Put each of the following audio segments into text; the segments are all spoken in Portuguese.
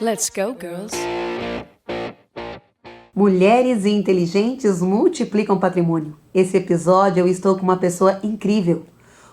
Let's go, girls. Mulheres inteligentes multiplicam patrimônio. Esse episódio eu estou com uma pessoa incrível.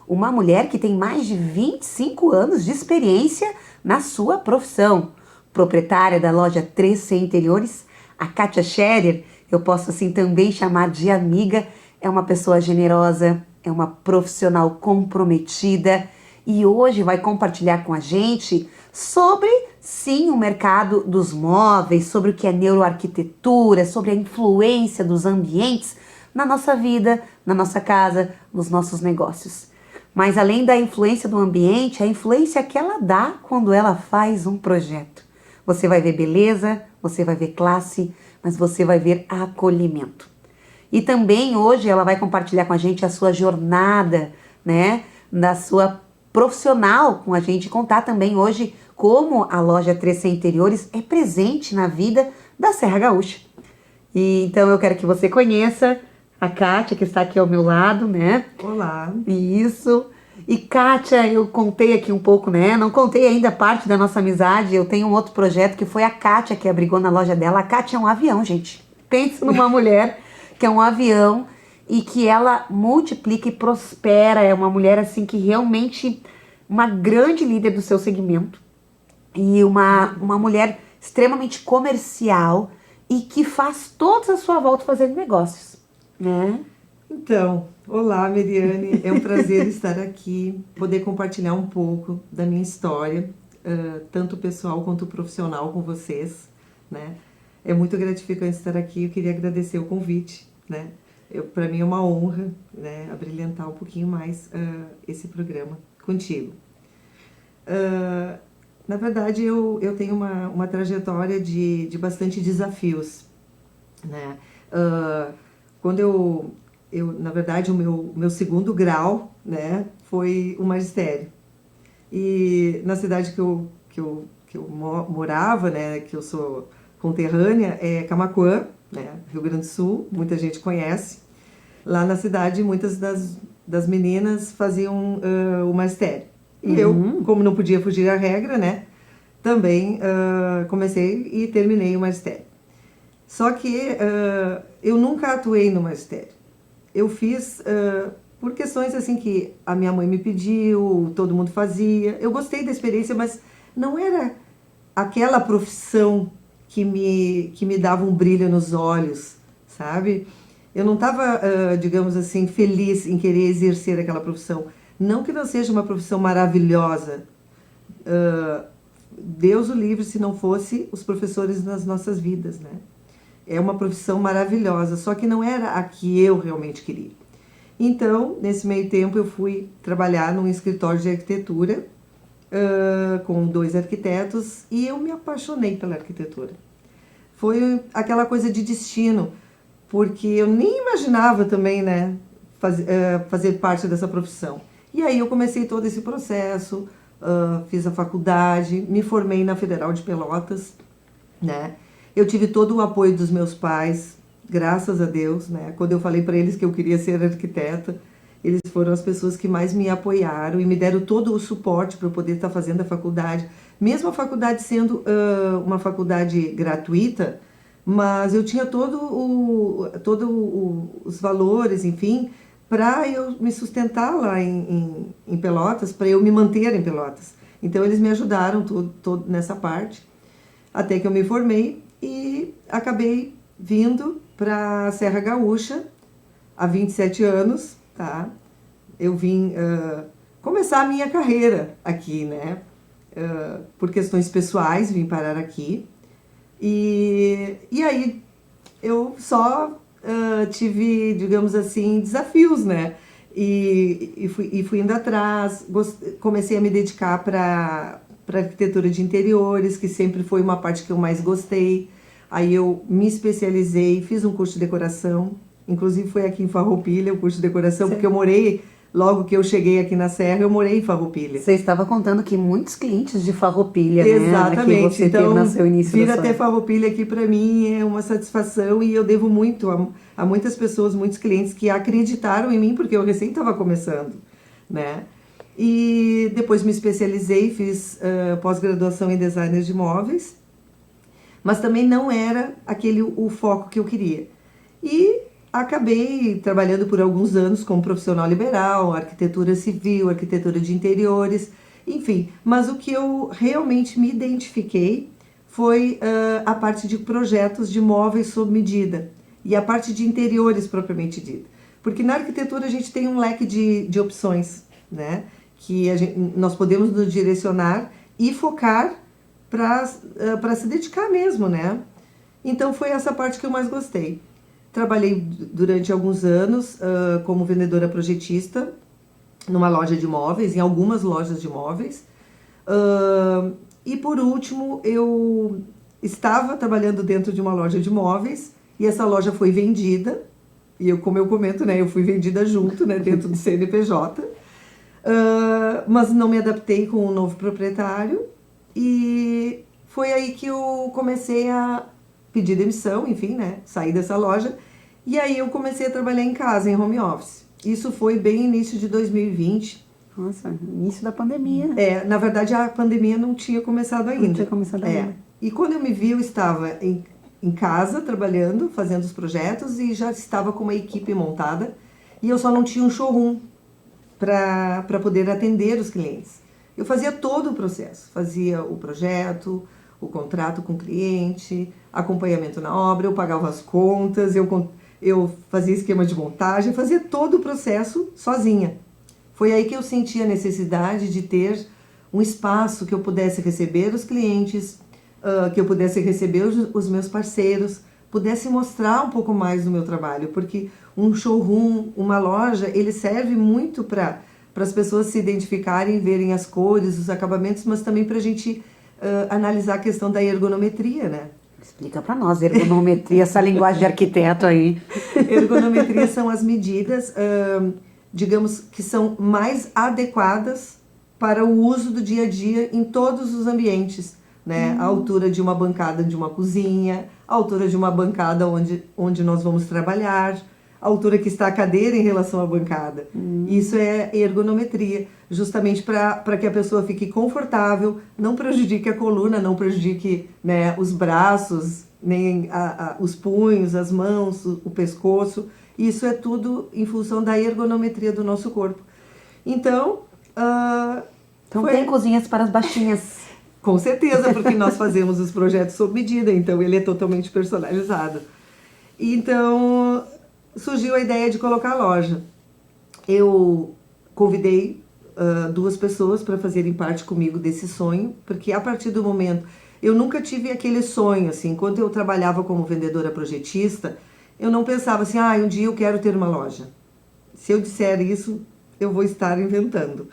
Uma mulher que tem mais de 25 anos de experiência na sua profissão. Proprietária da loja 3C Interiores, a Kátia Scherer, eu posso assim também chamar de amiga, é uma pessoa generosa, é uma profissional comprometida e hoje vai compartilhar com a gente sobre, sim, o mercado dos móveis, sobre o que é neuroarquitetura, sobre a influência dos ambientes na nossa vida, na nossa casa, nos nossos negócios. Mas além da influência do ambiente, a influência que ela dá quando ela faz um projeto. Você vai ver beleza, você vai ver classe, mas você vai ver acolhimento. E também hoje ela vai compartilhar com a gente a sua jornada, né, da sua profissional com a gente, contar também hoje como a loja 3C Interiores é presente na vida da Serra Gaúcha. E então eu quero que você conheça a Kátia, que está aqui ao meu lado, né? Olá. Isso. E Kátia, eu contei aqui um pouco, né? Não contei ainda parte da nossa amizade. Eu tenho um outro projeto que foi a Kátia que abrigou na loja dela. A Kátia é um avião, gente. Pense numa mulher que é um avião e que ela multiplica e prospera. É uma mulher assim que realmente uma grande líder do seu segmento e uma mulher extremamente comercial e que faz toda a sua volta fazendo negócios, né? Então, olá, Meriane, é um prazer estar aqui, poder compartilhar um pouco da minha história, tanto pessoal quanto profissional com vocês, né? É muito gratificante estar aqui, eu queria agradecer o convite, né? Para mim é uma honra, né, abrilhantar um pouquinho mais esse programa contigo. Na verdade, eu tenho uma trajetória de bastante desafios, né? Quando na verdade, o meu segundo grau, né, foi o magistério. E na cidade que eu morava, né, que eu sou conterrânea, é Camaquã, né, Rio Grande do Sul, muita gente conhece. Lá na cidade, muitas das meninas faziam o magistério. E eu, como não podia fugir à regra, né, também comecei e terminei o magistério. Só que eu nunca atuei no magistério. Eu fiz por questões assim que a minha mãe me pediu, todo mundo fazia. Eu gostei da experiência, mas não era aquela profissão que me dava um brilho nos olhos, sabe? Eu não estava, digamos assim, feliz em querer exercer aquela profissão. Não que não seja uma profissão maravilhosa. Deus o livre se não fosse os professores nas nossas vidas, né? É uma profissão maravilhosa, só que não era a que eu realmente queria. Então, nesse meio tempo, eu fui trabalhar num escritório de arquitetura com 2 arquitetos e eu me apaixonei pela arquitetura. Foi aquela coisa de destino, porque eu nem imaginava também, né, fazer parte dessa profissão. E aí eu comecei todo esse processo, fiz a faculdade, me formei na Federal de Pelotas, né? Eu tive todo o apoio dos meus pais, graças a Deus, né? Quando eu falei para eles que eu queria ser arquiteta, eles foram as pessoas que mais me apoiaram e me deram todo o suporte para eu poder estar fazendo a faculdade. Mesmo a faculdade sendo uma faculdade gratuita, mas eu tinha os valores, enfim, para eu me sustentar lá em Pelotas, para eu me manter em Pelotas. Então eles me ajudaram todo nessa parte, até que eu me formei. E acabei vindo para a Serra Gaúcha há 27 anos, tá? Eu vim começar a minha carreira aqui, né? Por questões pessoais, vim parar aqui. E aí eu só tive, digamos assim, desafios, né? E fui indo atrás, comecei a me dedicar para arquitetura de interiores, que sempre foi uma parte que eu mais gostei. Aí eu me especializei, fiz um curso de decoração, inclusive foi aqui em Farroupilha o curso de decoração, porque eu morei, logo que eu cheguei aqui na Serra, eu morei em Farroupilha. Você estava contando que muitos clientes de Farroupilha, exatamente, né, que você então, teve no seu início vir da sua até Farroupilha aqui para mim é uma satisfação e eu devo muito a muitas pessoas, muitos clientes que acreditaram em mim, porque eu recém estava começando, né? E depois me especializei, fiz pós-graduação em designer de móveis, mas também não era aquele o foco que eu queria. E acabei trabalhando por alguns anos como profissional liberal, arquitetura civil, arquitetura de interiores, enfim. Mas o que eu realmente me identifiquei foi a parte de projetos de móveis sob medida e a parte de interiores propriamente dita. Porque na arquitetura a gente tem um leque de opções, né? Que nós podemos nos direcionar e focar para se dedicar mesmo, né? Então foi essa parte que eu mais gostei. Trabalhei durante alguns anos como vendedora projetista numa loja de móveis, em algumas lojas de móveis. E por último, eu estava trabalhando dentro de uma loja de móveis e essa loja foi vendida. E eu, como eu comento, né, eu fui vendida junto, né, dentro do CNPJ. Mas não me adaptei com o novo proprietário e foi aí que eu comecei a pedir demissão, enfim, né, sair dessa loja. E aí eu comecei a trabalhar em casa, em home office. Isso foi bem início de 2020. Nossa, início da pandemia. Na verdade a pandemia não tinha começado ainda. Não tinha começado ainda. E quando eu me vi, eu estava em casa, trabalhando, fazendo os projetos e já estava com uma equipe montada. E eu só não tinha um showroom para poder atender os clientes. Eu fazia todo o processo. Fazia o projeto, o contrato com o cliente, acompanhamento na obra, eu pagava as contas, eu fazia esquema de montagem, fazia todo o processo sozinha. Foi aí que eu senti a necessidade de ter um espaço que eu pudesse receber os clientes, que eu pudesse receber os meus parceiros, pudesse mostrar um pouco mais do meu trabalho, porque um showroom, uma loja, ele serve muito para as pessoas se identificarem, verem as cores, os acabamentos, mas também para a gente analisar a questão da ergonometria, né? Explica para nós, ergonometria, essa linguagem de arquiteto aí. Ergonometria são as medidas, digamos, que são mais adequadas para o uso do dia a dia em todos os ambientes, né? A altura de uma bancada de uma cozinha, a altura de uma bancada onde nós vamos trabalhar, a altura que está a cadeira em relação à bancada. Isso é ergonometria, justamente para que a pessoa fique confortável, não prejudique a coluna, não prejudique, né, os braços, nem os punhos, as mãos, o pescoço. Isso é tudo em função da ergonometria do nosso corpo. Então tem cozinhas para as baixinhas. Com certeza, porque nós fazemos os projetos sob medida, então ele é totalmente personalizado. Então surgiu a ideia de colocar a loja. Eu convidei 2 pessoas para fazerem parte comigo desse sonho, porque a partir do momento, eu nunca tive aquele sonho, assim, enquanto eu trabalhava como vendedora projetista, eu não pensava assim, um dia eu quero ter uma loja. Se eu disser isso, eu vou estar inventando.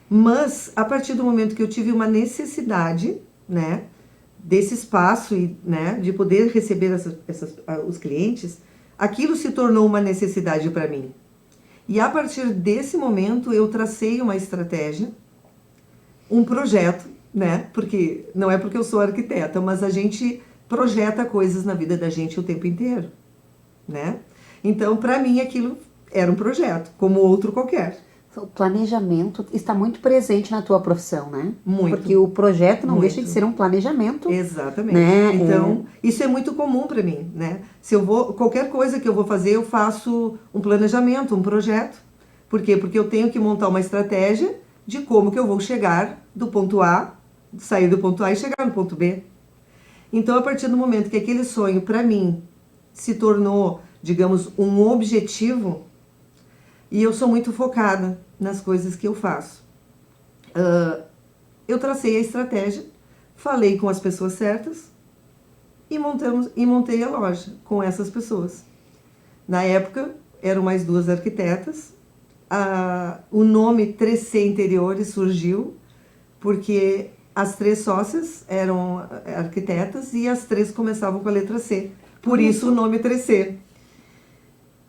Mas, a partir do momento que eu tive uma necessidade, né, desse espaço e, né, de poder receber os clientes, aquilo se tornou uma necessidade para mim. E a partir desse momento eu tracei uma estratégia, um projeto, né? Porque não é porque eu sou arquiteta, mas a gente projeta coisas na vida da gente o tempo inteiro, né? Então, para mim aquilo era um projeto, como outro qualquer. O planejamento está muito presente na tua profissão, né? Muito. Porque o projeto não deixa de ser um planejamento. Exatamente. Né? Então, isso é muito comum para mim, né? Qualquer coisa que eu vou fazer, eu faço um planejamento, um projeto. Por quê? Porque eu tenho que montar uma estratégia de como que eu vou chegar do ponto A, sair do ponto A e chegar no ponto B. Então, a partir do momento que aquele sonho, para mim, se tornou, digamos, um objetivo, e eu sou muito focada nas coisas que eu faço. Eu tracei a estratégia, falei com as pessoas certas e montei a loja com essas pessoas. Na época, eram mais 2 arquitetas. O nome 3C Interiores surgiu porque as 3 sócias eram arquitetas e as 3 começavam com a letra C. Por isso o nome 3C.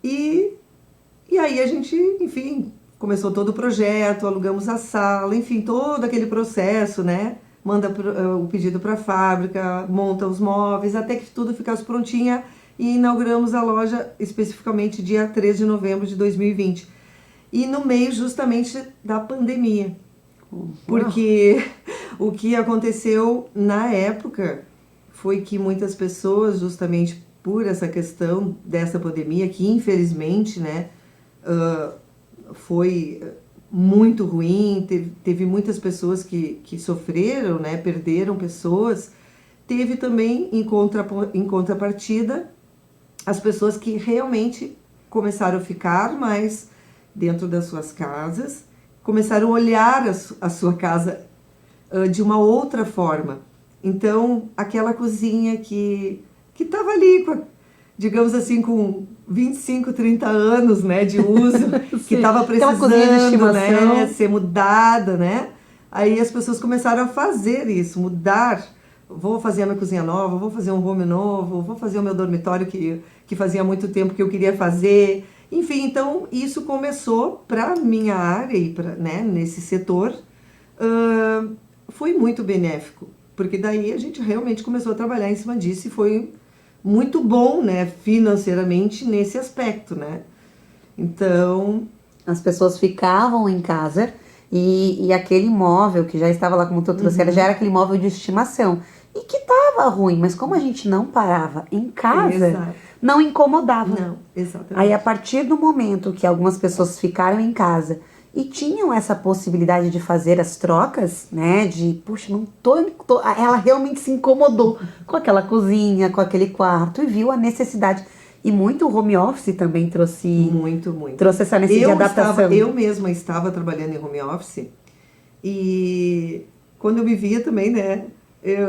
E aí a gente, enfim, começou todo o projeto, alugamos a sala, enfim, todo aquele processo, né? Manda o pedido para a fábrica, monta os móveis, até que tudo ficasse prontinha e inauguramos a loja especificamente dia 3 de novembro de 2020. E no meio justamente da pandemia. Porque o que aconteceu na época foi que muitas pessoas, justamente por essa questão dessa pandemia, que infelizmente, né, foi muito ruim, teve muitas pessoas que sofreram, né, perderam pessoas. Teve também, em contrapartida, as pessoas que realmente começaram a ficar mais dentro das suas casas, começaram a olhar a sua casa de uma outra forma. Então, aquela cozinha que estava ali, digamos assim, com 25, 30 anos, né, de uso, que estava precisando, né, ser mudada, né? Aí as pessoas começaram a fazer isso, mudar. Vou fazer a minha cozinha nova, vou fazer um home novo, vou fazer o meu dormitório que fazia muito tempo que eu queria fazer. Enfim, então isso começou para minha área e né, nesse setor, foi muito benéfico, porque daí a gente realmente começou a trabalhar em cima disso e foi muito bom, né, financeiramente nesse aspecto, né? Então, as pessoas ficavam em casa e aquele imóvel que já estava lá, como tu trouxe, já era aquele imóvel de estimação. E que estava ruim, mas como a gente não parava em casa, não incomodava. Não, exatamente. Aí, a partir do momento que algumas pessoas ficaram em casa e tinham essa possibilidade de fazer as trocas, né, de, puxa, não tô, ela realmente se incomodou com aquela cozinha, com aquele quarto e viu a necessidade. E muito o home office também trouxe essa necessidade de adaptação. Eu mesma estava trabalhando em home office e quando eu me via também, né,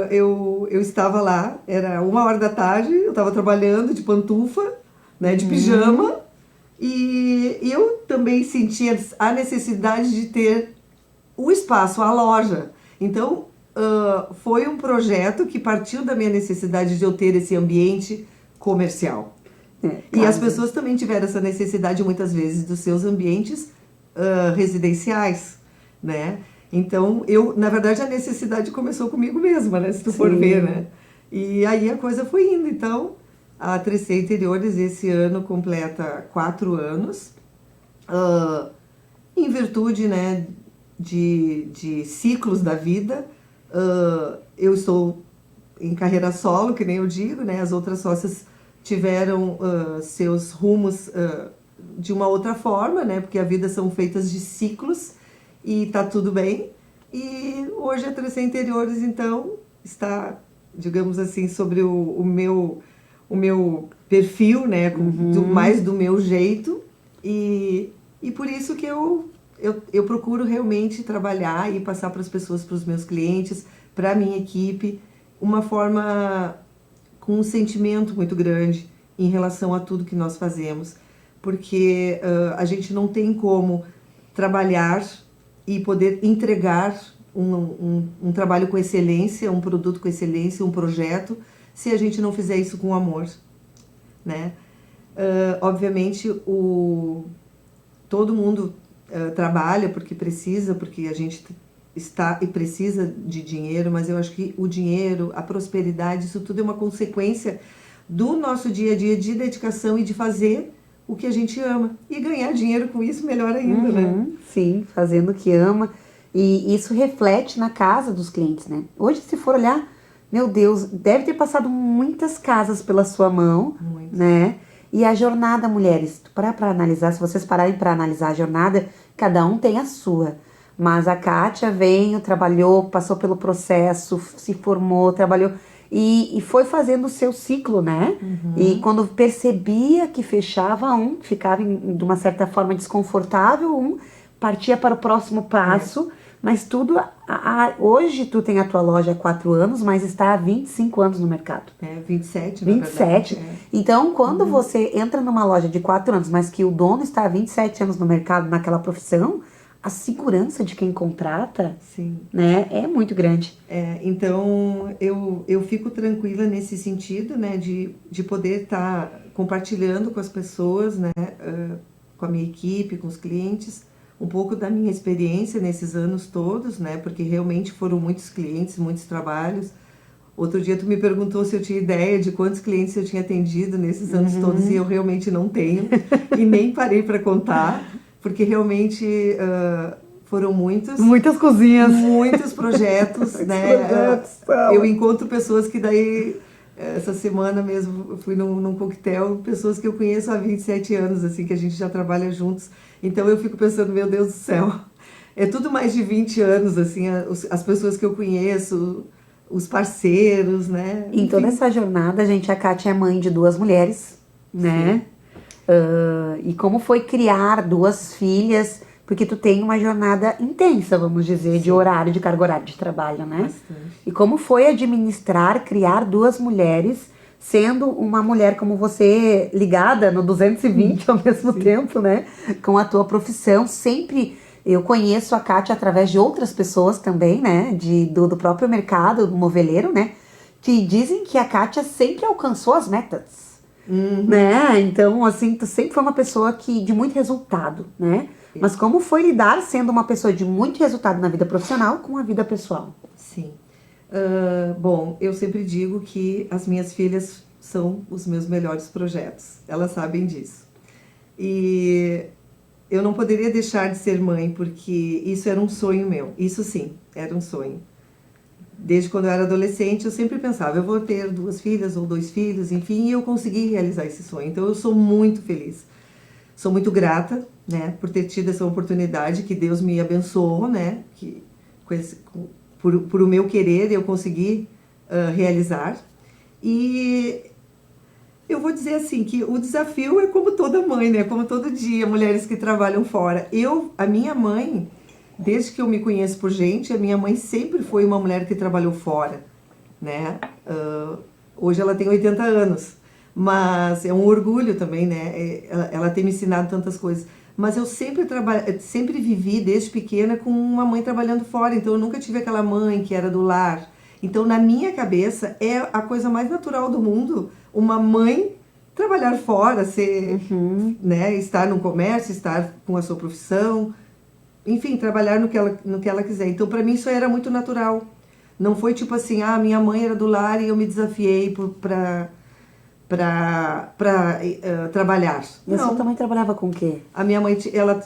eu estava lá, era 1h da tarde, eu estava trabalhando de pantufa, né, de pijama, e eu também sentia a necessidade de ter o espaço, a loja. Então, foi um projeto que partiu da minha necessidade de eu ter esse ambiente comercial. E as pessoas também tiveram essa necessidade, muitas vezes, dos seus ambientes residenciais, né? Então, na verdade, a necessidade começou comigo mesma, né? Se tu for ver, né? E aí a coisa foi indo. Então, a 3C Interiores esse ano completa 4 anos, em virtude, né, de ciclos da vida. Eu estou em carreira solo, que nem eu digo, né? As outras sócias tiveram seus rumos de uma outra forma, né? Porque a vida são feitas de ciclos. E tá tudo bem. E hoje a 3C Interiores, então, está, digamos assim, sobre o meu perfil, né? Mais do meu jeito. E por isso que eu procuro realmente trabalhar e passar para as pessoas, para os meus clientes, para a minha equipe, uma forma com um sentimento muito grande em relação a tudo que nós fazemos. Porque a gente não tem como trabalhar e poder entregar um trabalho com excelência, um produto com excelência, um projeto, se a gente não fizer isso com amor, né? Obviamente, todo mundo trabalha porque precisa, porque a gente está e precisa de dinheiro, mas eu acho que o dinheiro, a prosperidade, isso tudo é uma consequência do nosso dia a dia de dedicação e de fazer o que a gente ama. E ganhar dinheiro com isso, melhor ainda, né? Sim, fazendo o que ama. E isso reflete na casa dos clientes, né? Hoje, se for olhar, meu Deus, deve ter passado muitas casas pela sua mão, né? E a jornada, mulheres, para analisar, se vocês pararem para analisar a jornada, cada um tem a sua. Mas a Kátia veio, trabalhou, passou pelo processo, se formou, trabalhou... E foi fazendo o seu ciclo, né? E quando percebia que fechava ficava de uma certa forma desconfortável, partia para o próximo passo, mas tudo... hoje tu tem a tua loja há 4 anos, mas está há 25 anos no mercado. 27, 27. Então, quando você entra numa loja de 4 anos, mas que o dono está há 27 anos no mercado, naquela profissão, a segurança de quem contrata, né, é muito grande. Então, eu fico tranquila nesse sentido, né, de poder estar compartilhando com as pessoas, né, com a minha equipe, com os clientes, um pouco da minha experiência nesses anos todos, né, porque realmente foram muitos clientes, muitos trabalhos. Outro dia tu me perguntou se eu tinha ideia de quantos clientes eu tinha atendido nesses anos todos, e eu realmente não tenho, e nem parei para contar, porque realmente foram muitos. Muitas cozinhas. Muitos projetos, né? Projetos, Eu encontro pessoas que daí, essa semana mesmo, eu fui num coquetel, pessoas que eu conheço há 27 anos, assim, que a gente já trabalha juntos. Então eu fico pensando, meu Deus do céu, é tudo mais de 20 anos, assim, as pessoas que eu conheço, os parceiros, né? Em toda essa jornada, gente, a Kátia é mãe de 2 mulheres, né? E como foi criar 2 filhas, porque tu tem uma jornada intensa, vamos dizer, de horário, de carga horária de trabalho, né? Bastante. E como foi administrar, criar 2 mulheres, sendo uma mulher como você, ligada no 220 ao mesmo tempo, né? Com a tua profissão, sempre... Eu conheço a Kátia através de outras pessoas também, né? Do próprio mercado, do moveleiro, né? Que dizem que a Kátia sempre alcançou as metas, né? Então, assim, tu sempre foi uma pessoa de muito resultado, né? Mas como foi lidar sendo uma pessoa de muito resultado na vida profissional com a vida pessoal? Sim. Bom, eu sempre digo que as minhas filhas são os meus melhores projetos. Elas sabem disso. E eu não poderia deixar de ser mãe, porque isso era um sonho meu. Isso sim, era um sonho. Desde quando eu era adolescente, eu sempre pensava, eu vou ter 2 filhas ou 2 filhos, enfim, e eu consegui realizar esse sonho. Então eu sou muito feliz. Sou muito grata, né, por ter tido essa oportunidade que Deus me abençoou, né, que por o meu querer eu consegui realizar. E eu vou dizer assim, que o desafio é como toda mãe, né? Como todo dia, mulheres que trabalham fora. A minha mãe, desde que eu me conheço por gente, a minha mãe sempre foi uma mulher que trabalhou fora, né? Hoje ela tem 80 anos, mas é um orgulho também, né? Ela tem me ensinado tantas coisas. Mas eu sempre vivi, desde pequena, com uma mãe trabalhando fora. Então eu nunca tive aquela mãe que era do lar. Então, na minha cabeça, é a coisa mais natural do mundo uma mãe trabalhar fora, né, estar no comércio, estar com a sua profissão, enfim, trabalhar no que ela quiser. Então, para mim, isso era muito natural. Não foi tipo assim, minha mãe era do lar e eu me desafiei para trabalhar. E a sua também trabalhava com o quê? A minha mãe,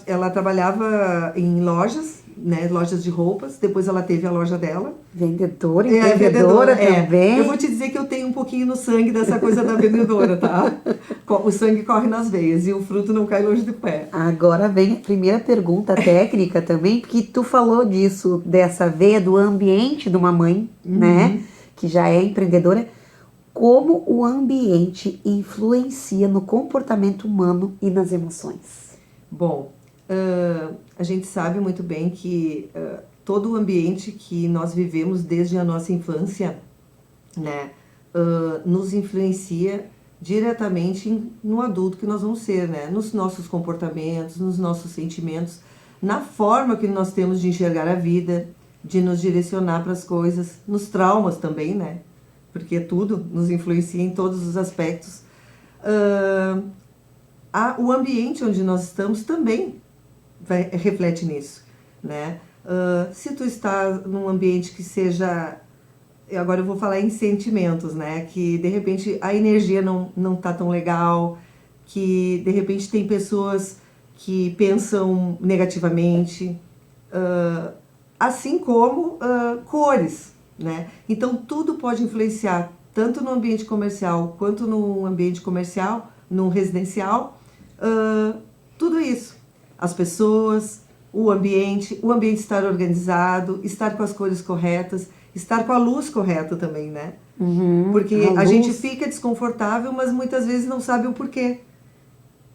ela trabalhava em lojas, né, lojas de roupas. Depois ela teve a loja dela. Vendedora, empreendedora também. Eu vou te dizer que eu tenho um pouquinho no sangue dessa coisa da vendedora, tá? O sangue corre nas veias e o fruto não cai longe do pé. Agora vem a primeira pergunta técnica também, porque tu falou disso, dessa veia do ambiente de uma mãe, né, que já é empreendedora. Como o ambiente influencia no comportamento humano e nas emoções? Bom, a gente sabe muito bem que todo o ambiente que nós vivemos desde a nossa infância, né, nos influencia diretamente no adulto que nós vamos ser, né, nos nossos comportamentos, nos nossos sentimentos, na forma que nós temos de enxergar a vida, de nos direcionar para as coisas, nos traumas também, né? Porque tudo nos influencia em todos os aspectos. O ambiente onde nós estamos também reflete nisso, né? Se tu está num ambiente que seja... Agora eu vou falar em sentimentos, né? Que de repente a energia não tá tão legal, que de repente tem pessoas que pensam negativamente, assim como cores, né? Então tudo pode influenciar, tanto no ambiente comercial quanto no ambiente comercial, no residencial, tudo isso. As pessoas, o ambiente estar organizado, estar com as cores corretas, estar com a luz correta também, né? Porque a gente fica desconfortável, mas muitas vezes não sabe o porquê.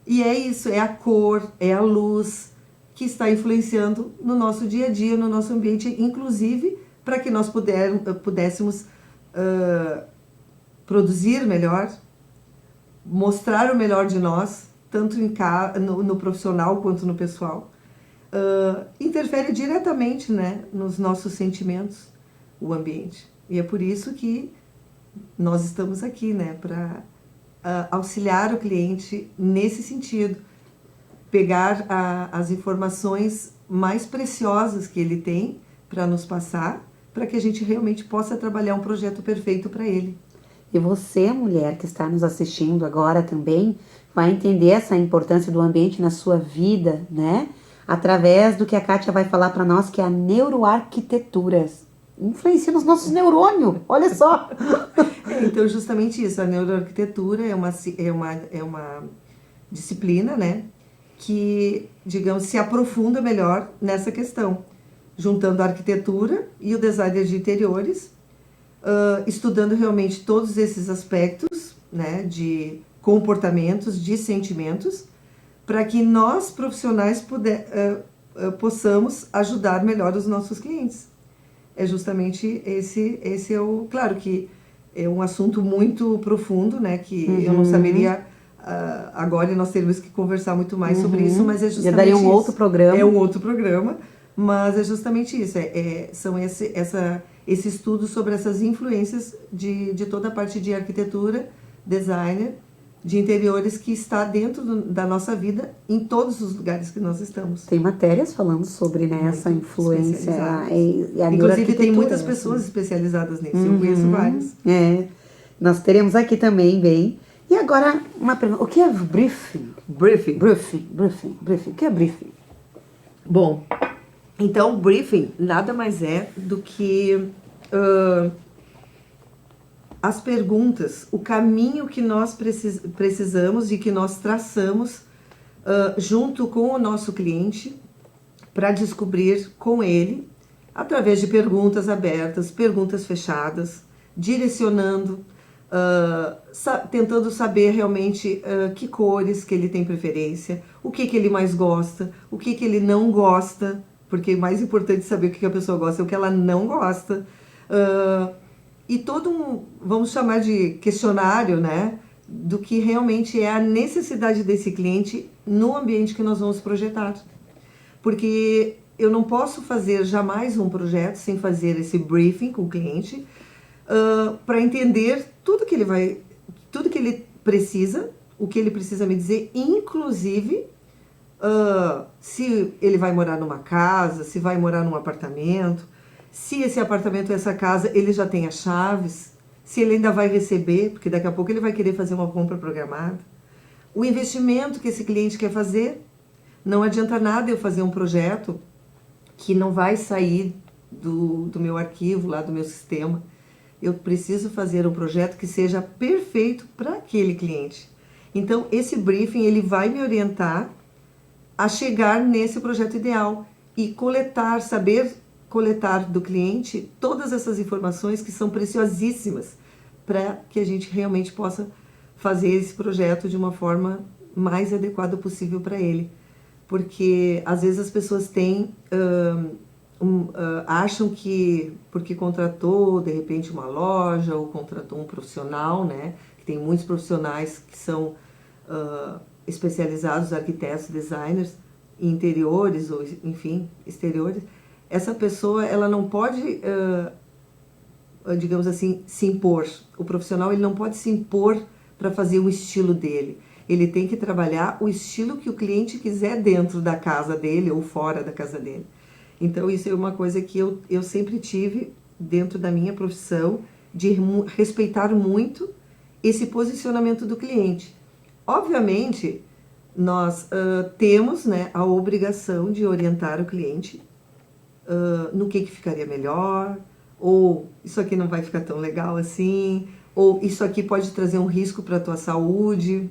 E é isso, é a cor, é a luz que está influenciando no nosso dia a dia, no nosso ambiente, inclusive para que nós pudéssemos produzir melhor, mostrar o melhor de nós, tanto no profissional quanto no pessoal. Interfere diretamente, né, nos nossos sentimentos, o ambiente. E é por isso que nós estamos aqui, né, para auxiliar o cliente nesse sentido, pegar as informações mais preciosas que ele tem para nos passar, para que a gente realmente possa trabalhar um projeto perfeito para ele. E você, mulher que está nos assistindo agora também, vai entender essa importância do ambiente na sua vida, né? através do que a Kátia vai falar para nós, que é a neuroarquitetura. Influencia nos nossos neurônios, olha só. Então, justamente isso, a neuroarquitetura é uma disciplina, né, que, digamos, se aprofunda melhor nessa questão, juntando a arquitetura e o design de interiores, estudando realmente todos esses aspectos, né, de comportamentos, de sentimentos, para que nós, profissionais, possamos ajudar melhor os nossos clientes. É justamente esse é o... Claro que é um assunto muito profundo, né, que eu não saberia... agora nós teremos que conversar muito mais sobre isso, mas é justamente já daria um outro programa. É um outro programa, mas é justamente isso. São esse estudo sobre essas influências de toda a parte de arquitetura, designer, de interiores que está dentro da nossa vida em todos os lugares que nós estamos. Tem matérias falando sobre, né, essa influência. Inclusive tem muitas pessoas especializadas nisso, eu conheço várias. Nós teremos aqui também, bem. E agora, uma pergunta, o que é briefing? Briefing. O que é briefing? Bom, então briefing nada mais é do que as perguntas, o caminho que nós precisamos e que nós traçamos junto com o nosso cliente para descobrir com ele, através de perguntas abertas, perguntas fechadas, direcionando, tentando saber realmente que cores que ele tem preferência, o que ele mais gosta, o que ele não gosta, porque é mais importante saber o que a pessoa gosta e o que ela não gosta. E todo vamos chamar de questionário, né, do que realmente é a necessidade desse cliente no ambiente que nós vamos projetar. Porque eu não posso fazer jamais um projeto sem fazer esse briefing com o cliente para entender tudo que ele precisa, o que ele precisa me dizer, inclusive se ele vai morar numa casa, se vai morar num apartamento, se esse apartamento, essa casa, ele já tem as chaves, se ele ainda vai receber, porque daqui a pouco ele vai querer fazer uma compra programada. O investimento que esse cliente quer fazer, não adianta nada eu fazer um projeto que não vai sair do meu arquivo, lá do meu sistema. Eu preciso fazer um projeto que seja perfeito para aquele cliente. Então, esse briefing, ele vai me orientar a chegar nesse projeto ideal e saber coletar do cliente todas essas informações que são preciosíssimas para que a gente realmente possa fazer esse projeto de uma forma mais adequada possível para ele. Porque às vezes as pessoas acham que porque contratou de repente uma loja ou contratou um profissional, né, que tem muitos profissionais que são especializados, arquitetos, designers, em interiores ou enfim, exteriores. Essa pessoa, ela não pode, digamos assim, se impor. O profissional, ele não pode se impor para fazer o estilo dele. Ele tem que trabalhar o estilo que o cliente quiser dentro da casa dele ou fora da casa dele. Então, isso é uma coisa que eu sempre tive dentro da minha profissão, de respeitar muito esse posicionamento do cliente. Obviamente, nós temos, né, a obrigação de orientar o cliente no que ficaria melhor, ou isso aqui não vai ficar tão legal assim, ou isso aqui pode trazer um risco para a tua saúde,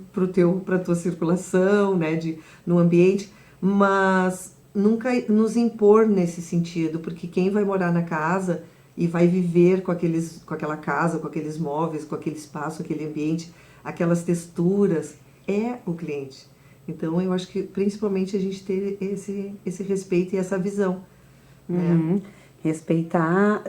para a tua circulação, né, no ambiente, mas nunca nos impor nesse sentido, porque quem vai morar na casa e vai viver com aquela casa, com aqueles móveis, com aquele espaço, aquele ambiente, aquelas texturas, é o cliente. Então, eu acho que principalmente a gente ter esse respeito e essa visão. Né? Respeitar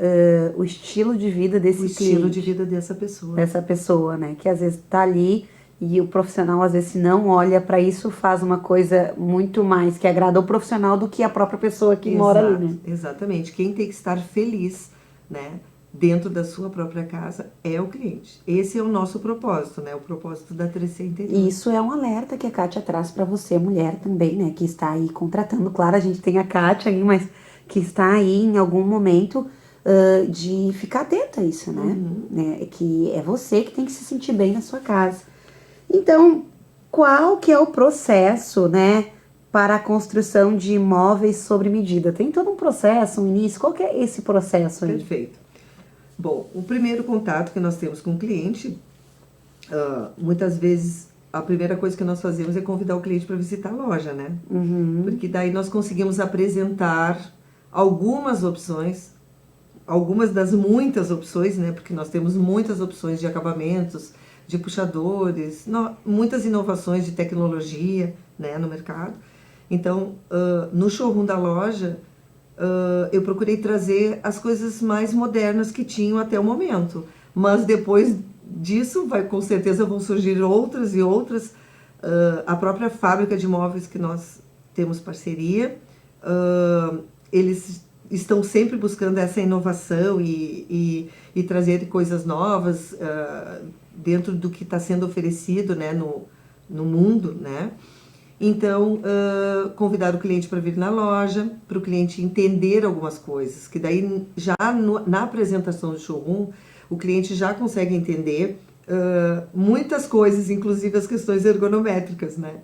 o estilo de vida desse cliente. O estilo de vida dessa pessoa. Dessa pessoa, né? Que às vezes tá ali e o profissional, às vezes, se não olha para isso, faz uma coisa muito mais que agrada ao profissional do que a própria pessoa que mora ali, né? Exatamente. Quem tem que estar feliz, né, dentro da sua própria casa é o cliente. Esse é o nosso propósito, né? O propósito da 3C Interior. E isso é um alerta que a Kátia traz para você, mulher também, né? Que está aí contratando. Claro, a gente tem a Kátia aí, mas que está aí em algum momento de ficar atenta a isso, né? Que é você que tem que se sentir bem na sua casa. Então, qual que é o processo, né, para a construção de imóveis sobre medida? Tem todo um processo, um início. Qual que é esse processo aí? Perfeito. Bom, o primeiro contato que nós temos com o cliente, muitas vezes a primeira coisa que nós fazemos é convidar o cliente para visitar a loja, né? Porque daí nós conseguimos apresentar algumas opções, algumas das muitas opções, né? Porque nós temos muitas opções de acabamentos, de puxadores, muitas inovações de tecnologia, né, no mercado. Então, no showroom da loja, eu procurei trazer as coisas mais modernas que tinham até o momento. Mas depois disso, com certeza vão surgir outras e outras. A própria fábrica de móveis que nós temos parceria, eles estão sempre buscando essa inovação e trazer coisas novas dentro do que está sendo oferecido, né, no mundo, né? Então, convidar o cliente para vir na loja, para o cliente entender algumas coisas, que daí já na apresentação do showroom, o cliente já consegue entender muitas coisas, inclusive as questões ergonométricas, né?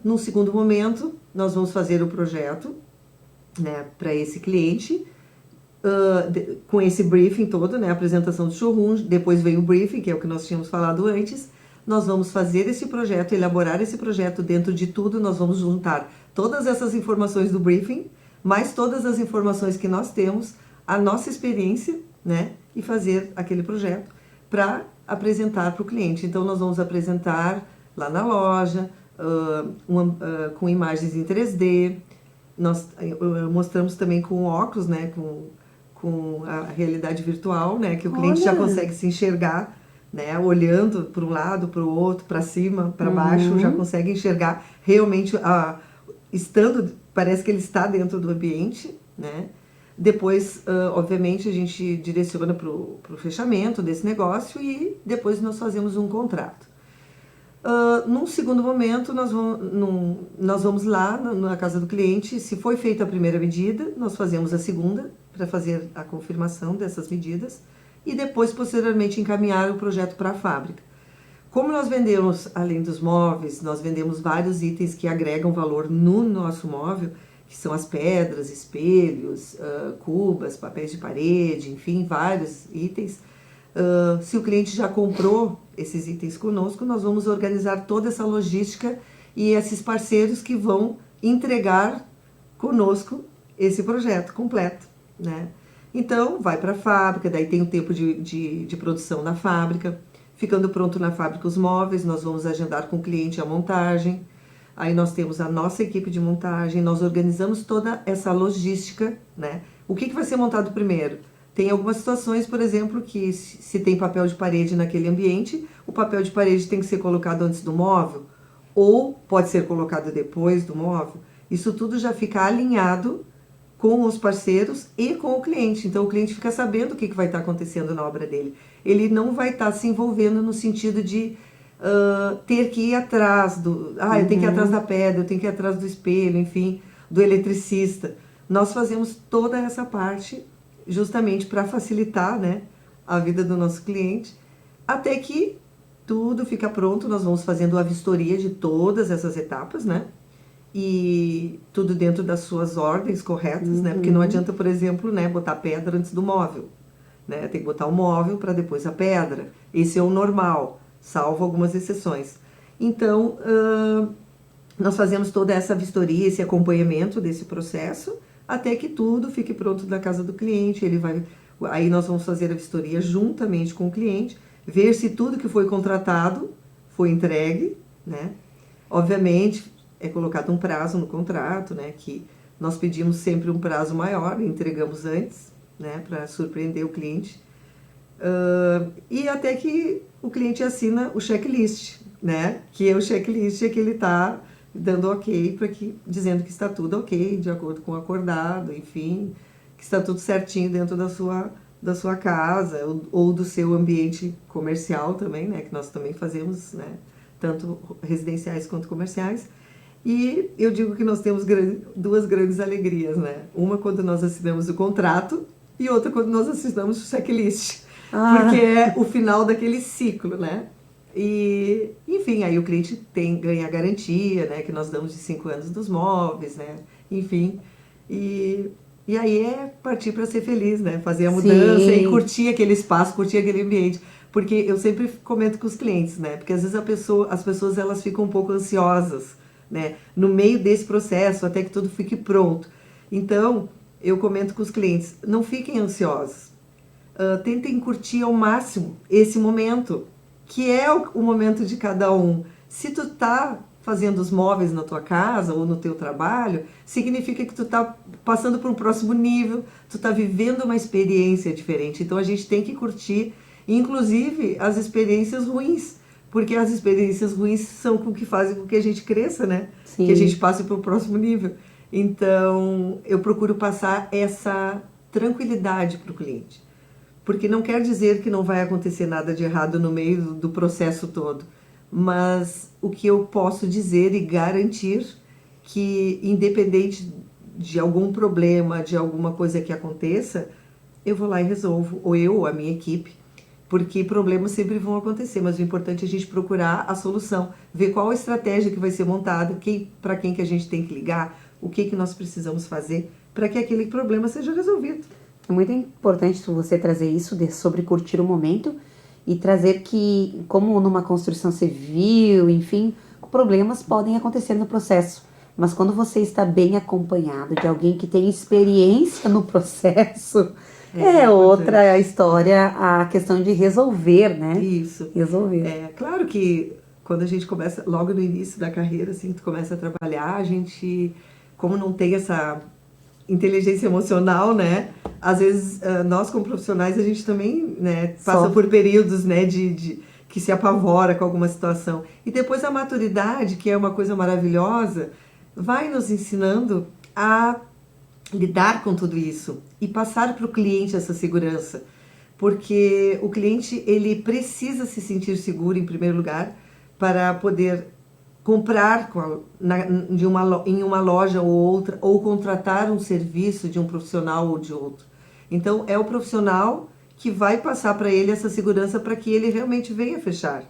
Num segundo momento, nós vamos fazer o projeto, né, para esse cliente, com esse briefing todo, né, a apresentação do showroom, depois vem o briefing, que é o que nós tínhamos falado antes. Nós vamos fazer esse projeto, elaborar esse projeto. Dentro de tudo, nós vamos juntar todas essas informações do briefing, mais todas as informações que nós temos, a nossa experiência, né, e fazer aquele projeto para apresentar para o cliente. Então, nós vamos apresentar lá na loja, com imagens em 3D, nós mostramos também com óculos, né, com a realidade virtual, né, que o cliente já consegue se enxergar, né, olhando para um lado, para o outro, para cima, para baixo, já consegue enxergar realmente, parece que ele está dentro do ambiente, né. Depois, obviamente, a gente direciona para o fechamento desse negócio e depois nós fazemos um contrato. Num segundo momento, nós vamos lá na casa do cliente. Se foi feita a primeira medida, nós fazemos a segunda para fazer a confirmação dessas medidas e depois, posteriormente, encaminhar o projeto para a fábrica. Como nós vendemos, além dos móveis, nós vendemos vários itens que agregam valor no nosso móvel, que são as pedras, espelhos, cubas, papéis de parede, enfim, vários itens. Se o cliente já comprou esses itens conosco, nós vamos organizar toda essa logística e esses parceiros que vão entregar conosco esse projeto completo, né? Então, vai para a fábrica, daí tem o tempo de produção na fábrica. Ficando pronto na fábrica os móveis, nós vamos agendar com o cliente a montagem. Aí nós temos a nossa equipe de montagem, nós organizamos toda essa logística, né? O que vai ser montado primeiro? Tem algumas situações, por exemplo, que se tem papel de parede naquele ambiente, o papel de parede tem que ser colocado antes do móvel, ou pode ser colocado depois do móvel. Isso tudo já fica alinhado com os parceiros e com o cliente. Então, o cliente fica sabendo o que vai estar acontecendo na obra dele. Ele não vai estar se envolvendo no sentido de ter que ir atrás eu tenho que ir atrás da pedra, eu tenho que ir atrás do espelho, enfim, do eletricista. Nós fazemos toda essa parte justamente para facilitar, né, a vida do nosso cliente, até que tudo fica pronto. Nós vamos fazendo a vistoria de todas essas etapas, né, e tudo dentro das suas ordens corretas, né, porque não adianta, por exemplo, né, botar pedra antes do móvel, né, tem que botar o móvel para depois a pedra. Esse é o normal, salvo algumas exceções. Então, nós fazemos toda essa vistoria, esse acompanhamento desse processo, até que tudo fique pronto na casa do cliente. Aí nós vamos fazer a vistoria juntamente com o cliente, ver se tudo que foi contratado foi entregue, né? Obviamente, é colocado um prazo no contrato, né? Que nós pedimos sempre um prazo maior, entregamos antes, né? Para surpreender o cliente. E até que o cliente assina o checklist, né? Que é o checklist que ele está dando ok, dizendo que está tudo ok, de acordo com o acordado, enfim, que está tudo certinho dentro da sua casa ou do seu ambiente comercial também, né, que nós também fazemos, né, tanto residenciais quanto comerciais. E eu digo que nós temos duas grandes alegrias, né, uma quando nós assinamos o contrato e outra quando nós assinamos o checklist, porque é o final daquele ciclo, né. E, enfim, aí o cliente ganha a garantia, né, que nós damos de 5 anos dos móveis, né, enfim. E aí é partir para ser feliz, né, fazer a mudança e curtir aquele espaço, curtir aquele ambiente. Porque eu sempre comento com os clientes, né, porque às vezes as pessoas elas ficam um pouco ansiosas, né, no meio desse processo, até que tudo fique pronto. Então, eu comento com os clientes, não fiquem ansiosos. Tentem curtir ao máximo esse momento, que é o momento de cada um. Se tu tá fazendo os móveis na tua casa ou no teu trabalho, significa que tu tá passando para um próximo nível, tu tá vivendo uma experiência diferente. Então a gente tem que curtir, inclusive, as experiências ruins, porque as experiências ruins são com que fazem com que a gente cresça, né? Sim. Que a gente passe para o próximo nível. Então, eu procuro passar essa tranquilidade para o cliente. Porque não quer dizer que não vai acontecer nada de errado no meio do processo todo. Mas o que eu posso dizer e garantir que, independente de algum problema, de alguma coisa que aconteça, eu vou lá e resolvo, ou eu, ou a minha equipe, porque problemas sempre vão acontecer, mas o importante é a gente procurar a solução, ver qual a estratégia que vai ser montada, para quem que a gente tem que ligar, o que nós precisamos fazer para que aquele problema seja resolvido. É muito importante você trazer isso sobre curtir o momento e trazer que, como numa construção civil, enfim, problemas podem acontecer no processo. Mas quando você está bem acompanhado de alguém que tem experiência no processo, é outra história a questão de resolver, né? Isso. Resolver. É claro que quando a gente começa, logo no início da carreira, assim, tu começa a trabalhar, a gente, como não tem essa inteligência emocional, né? Às vezes, nós como profissionais, a gente também, né, passa por períodos, né, de que se apavora com alguma situação. E depois a maturidade, que é uma coisa maravilhosa, vai nos ensinando a lidar com tudo isso e passar para o cliente essa segurança. Porque o cliente, ele precisa se sentir seguro, em primeiro lugar, para poder comprar em uma loja ou outra, ou contratar um serviço de um profissional ou de outro. Então, é o profissional que vai passar para ele essa segurança para que ele realmente venha fechar,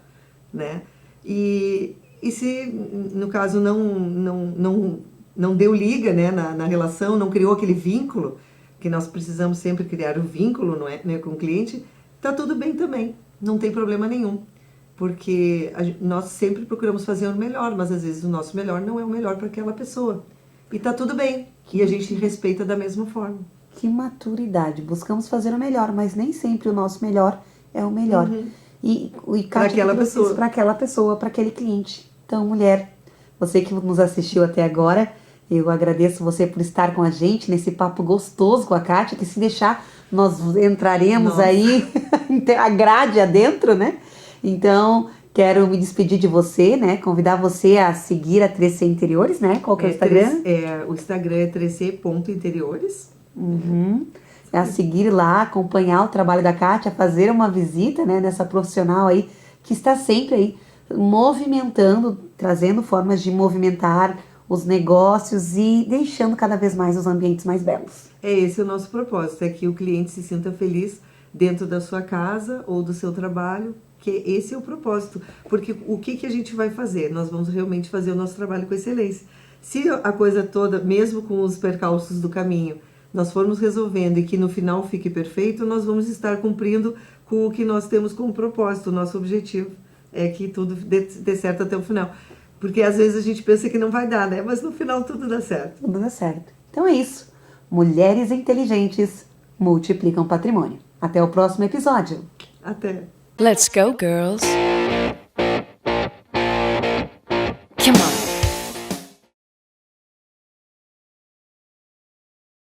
né? E se, no caso, não deu liga, né, na relação, não criou aquele vínculo, que nós precisamos sempre criar o vínculo, não é, né, com o cliente, tá tudo bem também, não tem problema nenhum. Porque nós sempre procuramos fazer o melhor, mas às vezes o nosso melhor não é o melhor para aquela pessoa. E tá tudo bem, e a gente respeita da mesma forma. Que maturidade, buscamos fazer o melhor, mas nem sempre o nosso melhor é o melhor. E para aquela pessoa. Para aquela pessoa, para aquele cliente. Então, mulher, você que nos assistiu até agora, eu agradeço você por estar com a gente nesse papo gostoso com a Kátia, que se deixar, nós entraremos aí, a grade adentro, né? Então, quero me despedir de você, né? Convidar você a seguir a 3C Interiores, né? Qual que é o Instagram? O Instagram é 3C.interiores. É a seguir lá, acompanhar o trabalho da Kátia, fazer uma visita, né, nessa profissional aí, que está sempre aí movimentando, trazendo formas de movimentar os negócios e deixando cada vez mais os ambientes mais belos. Esse é o nosso propósito, é que o cliente se sinta feliz dentro da sua casa ou do seu trabalho, que esse é o propósito. Porque o que a gente vai fazer? Nós vamos realmente fazer o nosso trabalho com excelência. Se a coisa toda, mesmo com os percalços do caminho, nós formos resolvendo e que no final fique perfeito, nós vamos estar cumprindo com o que nós temos como propósito. O nosso objetivo é que tudo dê certo até o final. Porque às vezes a gente pensa que não vai dar, né? Mas no final tudo dá certo. Tudo dá certo. Então é isso. Mulheres inteligentes multiplicam patrimônio. Até o próximo episódio. Até. Let's go, girls. Come on.